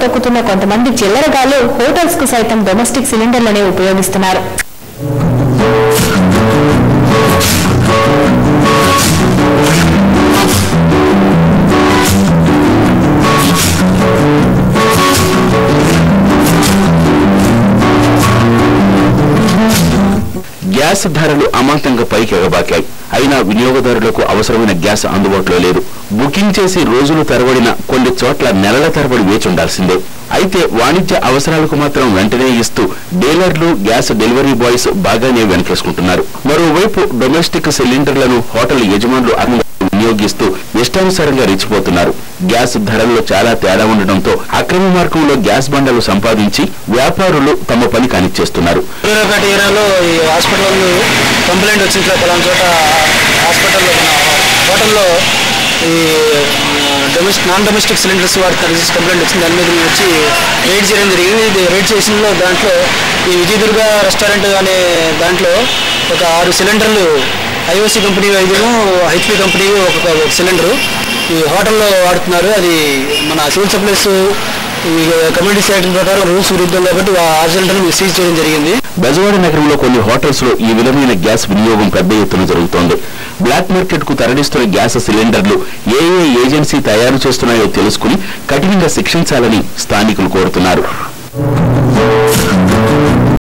తొక్కుతున్న కొంతమంది చిల్లరగాళ్లు హోటల్స్ కు సైతం డొమెస్టిక్ సిలిండర్లనే ఉపయోగిస్తున్నారు. గ్యాస్ ధరలు అమాంతంగా పైకి ఎగబాకాయి. అయినా వినియోగదారులకు అవసరమైన గ్యాస్ అందుబాటులో లేదు. బుకింగ్ చేసి రోజులు తరబడిన కొన్ని చోట్ల నెలల తరబడి వేచి ఉండాల్సిందే. అయితే వాణిజ్య అవసరాలకు మాత్రం వెంటనే ఇస్తూ డీలర్లు, గ్యాస్ డెలివరీ బాయ్స్ బాగానే వెనకేసుకుంటున్నారు. మరోవైపు డొమెస్టిక్ సిలిండర్లను హోటల్ యజమానులు వినియోగిస్తూ ఇష్టానుసారంగా రెచ్చిపోతున్నారు. గ్యాస్ ధరల్లో చాలా తేడా ఉండడంతో అక్రమ మార్గంలో గ్యాస్ బండలు సంపాదించి వ్యాపారులు తమ పని కానిచ్చేస్తున్నారు. కంప్లైంట్ వచ్చిన హోటల్లో ఈ నాన్ డొమెస్టిక్ సిలిండర్స్ వాడుతున్నారు కంప్లైంట్ వచ్చింది. దాని మీద వచ్చి రైడ్ చేయడం జరిగింది. రైడ్ చేసిన దాంట్లో ఈ విజయదుర్గ రెస్టారెంట్ అనే దాంట్లో ఒక 6 సిలిండర్లు ఐఓసి కంపెనీ 5, హెచ్పి కంపెనీ ఒక సిలిండరు ఈ హోటల్లో వాడుతున్నారు. అది మన సివిల్ సప్లైస్ కమ్యూనిటీ యాక్ట్ ప్రకారం రూల్స్ విరుద్ధం కాబట్టి ఆ సిలిండర్ను సీజ్ చేయడం జరిగింది. బెజవాడ నగరంలో కొన్ని హోటల్స్ లో ఈ విధమైన గ్యాస్ వినియోగం పెద్ద ఎత్తున జరుగుతోంది. బ్లాక్ మార్కెట్ కు తరలిస్తున్న గ్యాస్ సిలిండర్లు ఏ ఏజెన్సీ తయారు చేస్తున్నాయో తెలుసుకుని కఠినంగా శిక్షించాలని స్థానికులు కోరుతున్నారు.